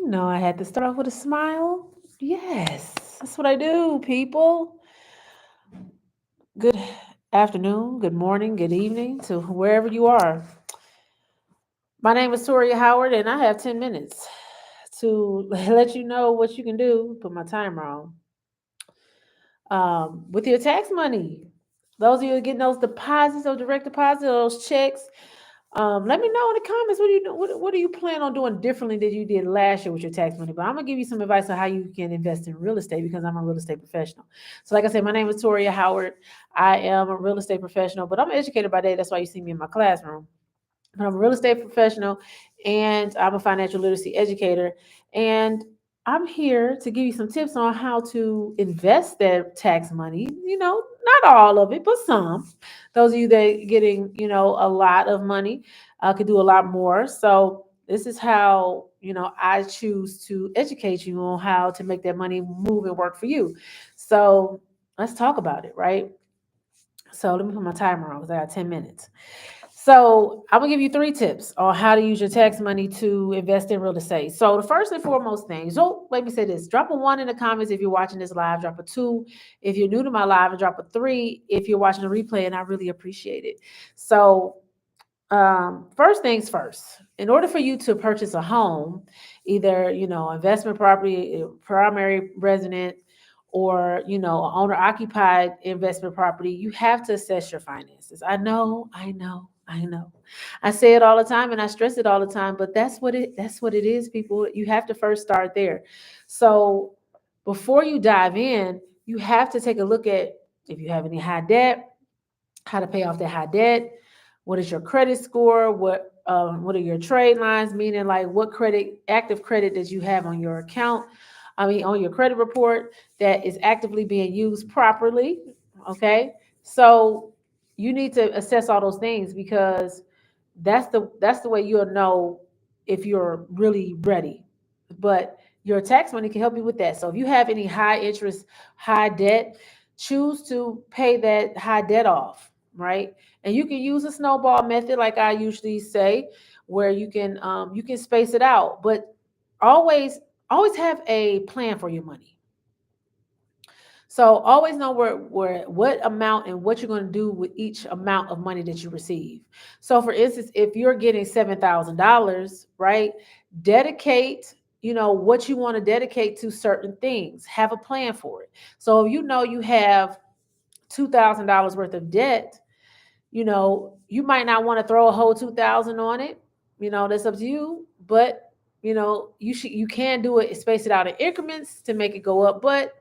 You know, I had to start off with a smile. Yes, that's what I do, people. Good afternoon, good morning, good evening to wherever you are. My name is Toria Howard, and I have 10 minutes to let you know what you can do. Put my timer on. With your tax money, those of you getting those deposits, those direct deposits, those checks, let me know in the comments what do you do, what do you plan on doing differently than you did last year with your tax money. But I'm gonna give you some advice on how you can invest in real estate because I'm a real estate professional. So, like I said, my name is Toria Howard. I am a real estate professional, but I'm educated by day. That's why you see me in my classroom. But I'm a real estate professional and I'm a financial literacy educator. And I'm here to give you some tips on how to invest that tax money. You know, not all of it, but some. Those of you that getting, a lot of money could do a lot more. So this is how, I choose to educate you on how to make that money move and work for you. So let's talk about it, right? So let me put my timer on because I got 10 minutes. So I'm gonna give you three tips on how to use your tax money to invest in real estate. So the first and foremost thing, so let me say this: drop a one in the comments if you're watching this live, drop a two if you're new to my live, and drop a three if you're watching the replay, and I really appreciate it. So first things first, in order for you to purchase a home, either investment property, primary resident, or owner occupied investment property, you have to assess your finances. I know. I say it all the time and I stress it all the time, but that's what it is, people. You have to first start there. So before you dive in, you have to take a look at if you have any high debt, how to pay off that high debt. What is your credit score? What are your trade lines? Meaning, like, what active credit that you have on your account? I mean, on your credit report that is actively being used properly. Okay, so you need to assess all those things because that's the way you'll know if you're really ready. But your tax money can help you with that. So if you have any high interest, high debt, choose to pay that high debt off, right? And you can use a snowball method, like I usually say, where you can space it out, but always always have a plan for your money. So always know where what amount and what you're going to do with each amount of money that you receive. So for instance, if you're getting $7,000, right, dedicate, what you want to dedicate to certain things. Have a plan for it. So if you know you have $2,000 worth of debt, you might not want to throw a whole 2,000 on it. That's up to you. But you can do it, space it out in increments to make it go up. But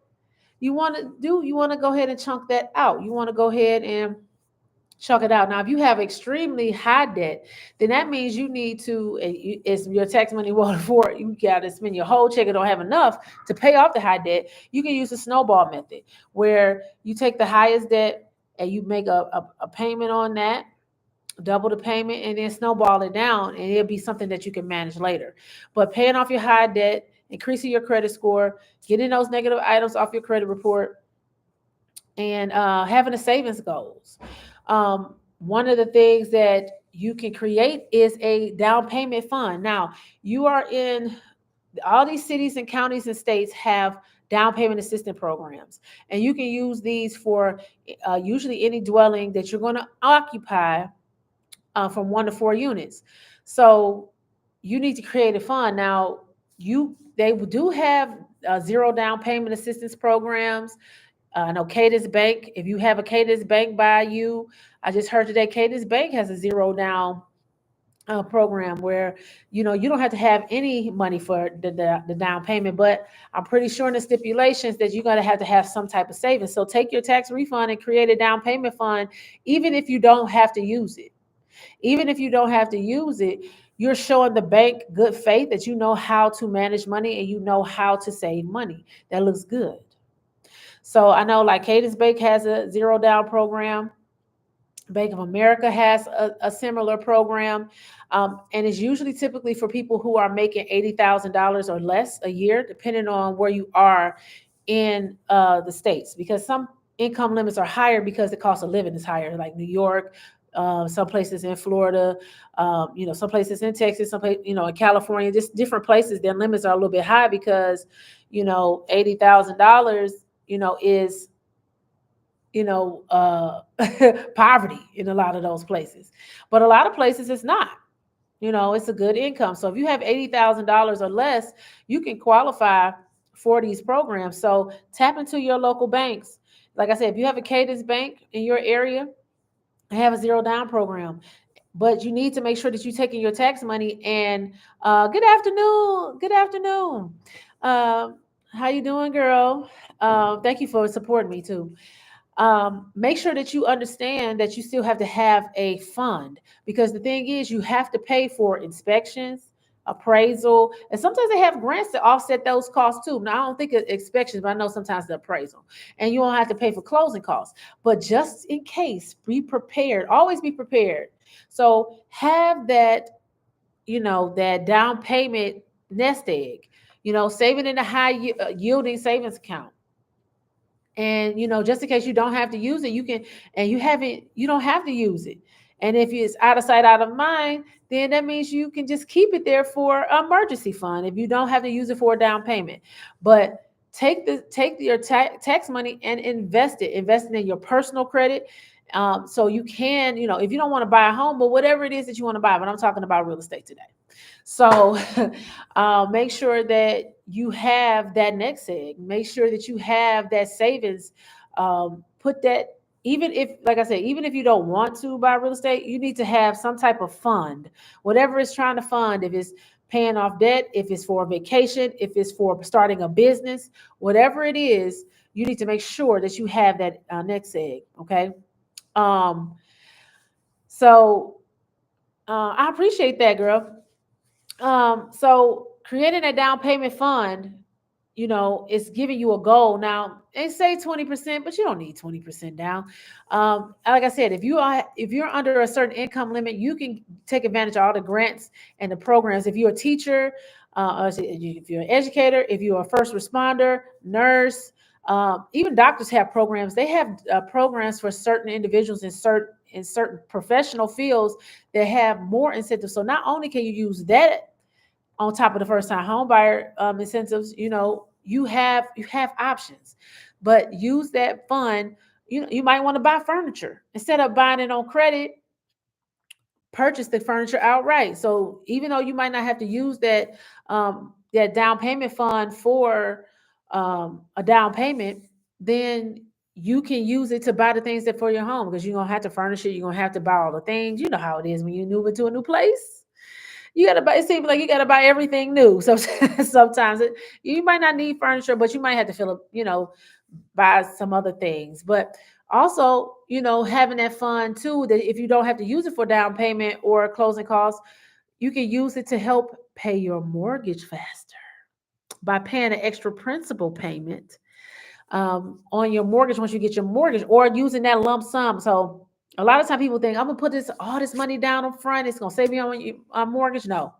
you want to go ahead and chunk that out. You want to go ahead and chunk it out. Now, if you have extremely high debt, then that means you need to, it's your tax money won't afford, you got to spend your whole check and don't have enough to pay off the high debt. You can use the snowball method where you take the highest debt and you make a payment on that, double the payment, and then snowball it down, and it'll be something that you can manage later. But paying off your high debt, increasing your credit score, getting those negative items off your credit report, and having a savings goals. One of the things that you can create is a down payment fund. Now, you are in all these cities and counties and states have down payment assistance programs, and you can use these for usually any dwelling that you're going to occupy from 1 to 4 units. So you need to create a fund. Now, they do have zero down payment assistance programs. I know Cadence Bank. If you have a Cadence Bank by you, I just heard today Cadence Bank has a zero down program where you don't have to have any money for the down payment. But I'm pretty sure in the stipulations that you're going to have some type of savings. So take your tax refund and create a down payment fund, even if you don't have to use it. Even if you don't have to use it, you're showing the bank good faith that you know how to manage money and you know how to save money. That looks good. So I know like Cadence Bank has a zero down program. Bank of America has a similar program. And it's usually typically for people who are making $80,000 or less a year, depending on where you are in the states, because some income limits are higher because the cost of living is higher, like New York. some places in Florida, some places in Texas, some place, in California, just different places. Their limits are a little bit high because, $80,000, is, poverty in a lot of those places. But a lot of places it's not. It's a good income. So if you have $80,000 or less, you can qualify for these programs. So tap into your local banks. Like I said, if you have a Cadence Bank in your area, have a zero down program. But you need to make sure that you're taking your tax money. And good afternoon. Good afternoon. How you doing, girl? Thank you for supporting me too. Make sure that you understand that you still have to have a fund, because the thing is you have to pay for inspections, appraisal, and sometimes they have grants to offset those costs too. Now I don't think it's inspections, but I know sometimes the appraisal, and you don't have to pay for closing costs. But just in case, be prepared. Always be prepared. So have that down payment nest egg. Save it in a high yielding savings account. And just in case you don't have to use it, you can, and you don't have to use it. And if it's out of sight, out of mind, then that means you can just keep it there for emergency fund if you don't have to use it for a down payment. But take your tax money and invest it in your personal credit. So you can, if you don't want to buy a home, but whatever it is that you want to buy. But I'm talking about real estate today. So make sure that you have that next egg. Make sure that you have that savings. Put that, even if, like I said, even if you don't want to buy real estate, you need to have some type of fund, whatever it's trying to fund. If it's paying off debt, if it's for a vacation, if it's for starting a business, whatever it is, you need to make sure that you have that next egg. Okay. Um, so I appreciate that, girl. So creating a down payment fund, it's giving you a goal. Now, they say 20%, but you don't need 20% down. Like I said, if you're under a certain income limit, you can take advantage of all the grants and the programs. If you're a teacher, if you're an educator, if you're a first responder, nurse, even doctors have programs. They have programs for certain individuals in certain professional fields that have more incentives. So not only can you use that on top of the first time home buyer incentives, you have options, but use that fund. You might want to buy furniture instead of buying it on credit. Purchase the furniture outright. So even though you might not have to use that down payment fund for a down payment, then you can use it to buy the things that for your home, because you're gonna have to furnish it. You're gonna have to buy all the things. You know how it is when you move into a new place. You gotta buy. It seems like you gotta buy everything new. So sometimes you might not need furniture, but you might have to fill up, buy some other things. But also, having that fund too, that if you don't have to use it for down payment or closing costs, you can use it to help pay your mortgage faster by paying an extra principal payment on your mortgage once you get your mortgage, or using that lump sum. So a lot of time people think I'm gonna put all this money down up front, it's gonna save me on mortgage. No,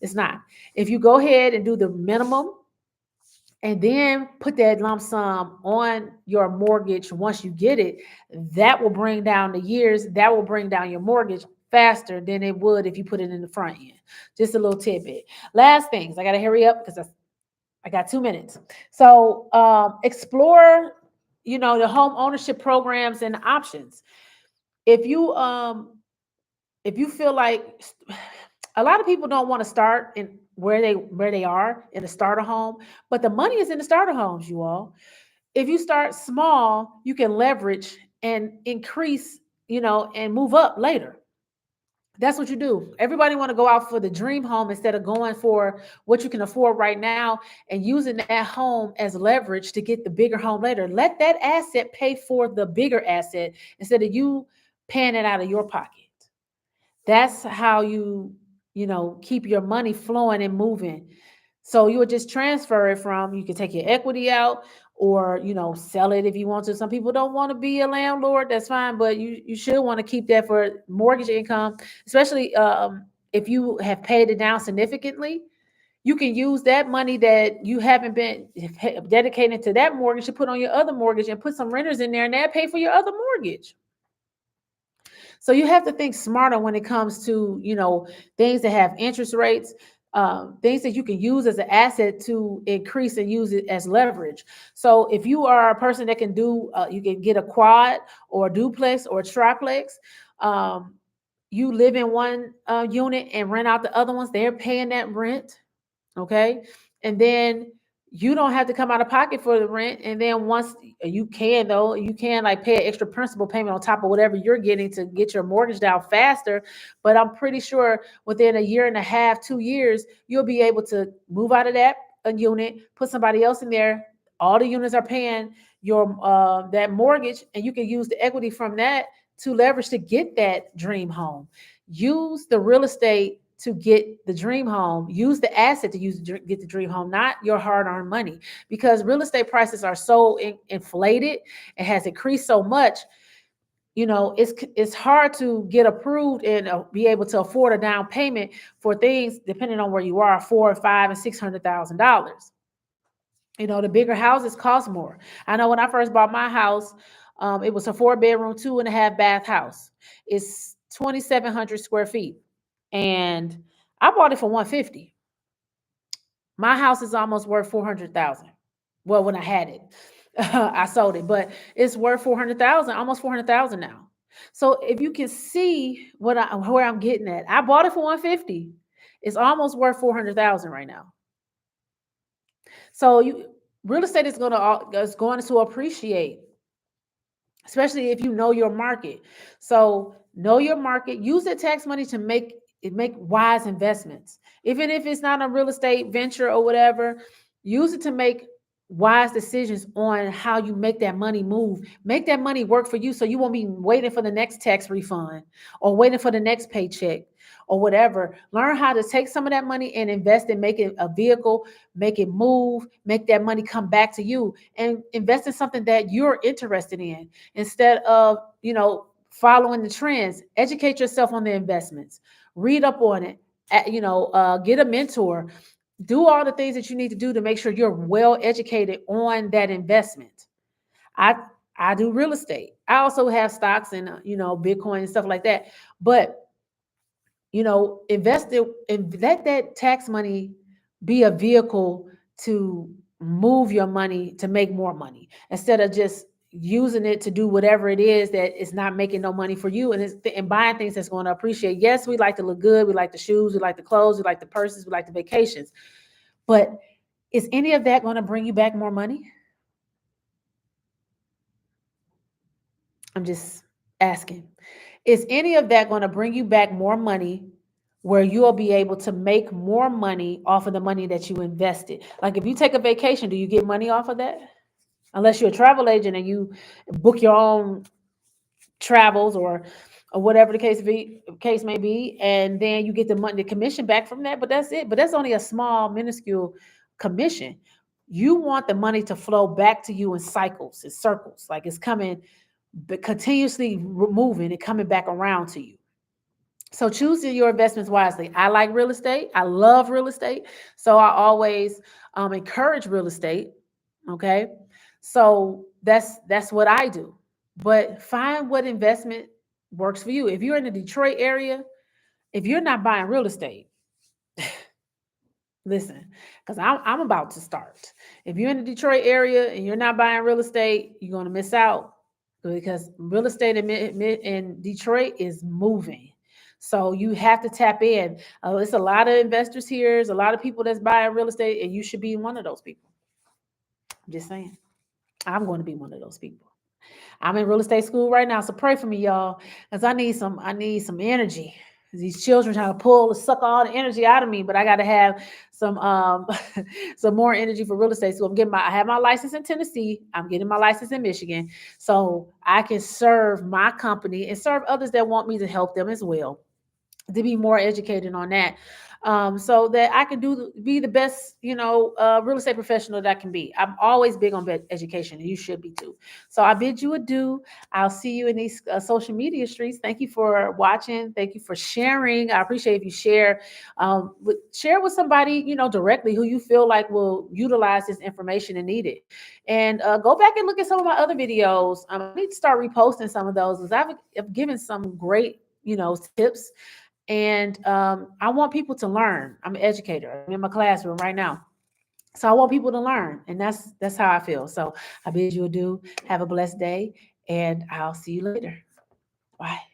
it's not. If you go ahead and do the minimum and then put that lump sum on your mortgage once you get it, that will bring down the years, that will bring down your mortgage faster than it would if you put it in the front end. Just a little tidbit. Last things, I got to hurry up because I got 2 minutes. So explore, the home ownership programs and options. If you feel like a lot of people don't want to start in where they are in the starter home, but the money is in the starter homes, you all. If you start small, you can leverage and increase, and move up later. That's what you do. Everybody want to go out for the dream home instead of going for what you can afford right now and using that home as leverage to get the bigger home later. Let that asset pay for the bigger asset instead of you paying it out of your pocket. That's how keep your money flowing and moving. So you would just transfer it from, you can take your equity out, or, sell it if you want to. Some people don't want to be a landlord. That's fine. But you should want to keep that for mortgage income, especially if you have paid it down significantly. You can use that money that you haven't been dedicated to that mortgage to put on your other mortgage and put some renters in there, and that pay for your other mortgage. So you have to think smarter when it comes to, things that have interest rates, things that you can use as an asset to increase and use it as leverage. So if you are a person that can do, you can get a quad or a duplex or a triplex. Um, you live in one unit and rent out the other ones. They're paying that rent. Okay. And then you don't have to come out of pocket for the rent. And then once you can, though, you can like pay an extra principal payment on top of whatever you're getting to get your mortgage down faster. But I'm pretty sure within a year and a half, 2 years, you'll be able to move out of that unit, put somebody else in there. All the units are paying your that mortgage, and you can use the equity from that to leverage to get that dream home. Use the real estate to get the dream home. Use the asset to use to get the dream home, not your hard-earned money, because real estate prices are so inflated. It has increased so much. It's hard to get approved and be able to afford a down payment for things depending on where you are, $4, $5, and $600,000. The bigger houses cost more. I know when I first bought my house, it was a 4-bedroom, 2.5-bath house. It's 2,700 square feet, and I bought it for 150. My house is almost worth 400,000. Well, when I had it, I sold it, but it's worth 400,000, almost 400,000 now. So if you can see where I'm getting at, I bought it for 150. It's almost worth 400,000 right now. So real estate is going to appreciate, especially if you know your market. So know your market. Use the tax money to make wise investments. Even if it's not a real estate venture or whatever, use it to make wise decisions on how you make that money move. Make that money work for you so you won't be waiting for the next tax refund or waiting for the next paycheck or whatever. Learn how to take some of that money and invest in making a vehicle, make it move, make that money come back to you, and invest in something that you're interested in instead of, following the trends. Educate yourself on the investments, read up on it, get a mentor, do all the things that you need to do to make sure you're well educated on that investment. I I do real estate. I also have stocks and Bitcoin and stuff like that. But invest it and let that tax money be a vehicle to move your money to make more money instead of just using it to do whatever it is that is not making no money for you, and buying things that's going to appreciate. Yes, we like to look good, we like the shoes, we like the clothes, we like the purses, we like the vacations, but is any of that going to bring you back more money? I'm just asking. Is any of that going to bring you back more money where you'll be able to make more money off of the money that you invested? Like if you take a vacation, do you get money off of that? Unless you're a travel agent and you book your own travels or whatever the case may be, and then you get the money, the commission back from that. But that's it. But that's only a small, minuscule commission. You want the money to flow back to you in cycles, in circles, like it's coming, but continuously moving and coming back around to you. So choosing your investments wisely. I like real estate. I love real estate. So I always encourage real estate. Okay. So that's what I do. But find what investment works for you. If you're in the Detroit area, if you're not buying real estate, listen, because I'm about to start. If you're in the Detroit area and you're not buying real estate, you're going to miss out because real estate in Detroit is moving. So you have to tap in. It's a lot of investors here. There's a lot of people that's buying real estate, and you should be one of those people. I'm just saying. I'm going to be one of those people. I'm in real estate school right now, so pray for me, y'all, because I need some energy. These children trying to suck all the energy out of me, but I got to have some some more energy for real estate. So I have my license in Tennessee. I'm getting my license in Michigan, so I can serve my company and serve others that want me to help them as well. to be more educated on that, so that I can be the best, real estate professional that I can be. I'm always big on education, and you should be too. So I bid you adieu. I'll see you in these social media streets. Thank you for watching. Thank you for sharing. I appreciate if you share, share with somebody, directly who you feel like will utilize this information and need it. And go back and look at some of my other videos. I need to start reposting some of those because I've given some great, tips, and I want people to learn. I'm an educator. I'm in my classroom right now. So I want people to learn. And that's how I feel. So I bid you adieu. Have a blessed day. And I'll see you later. Bye.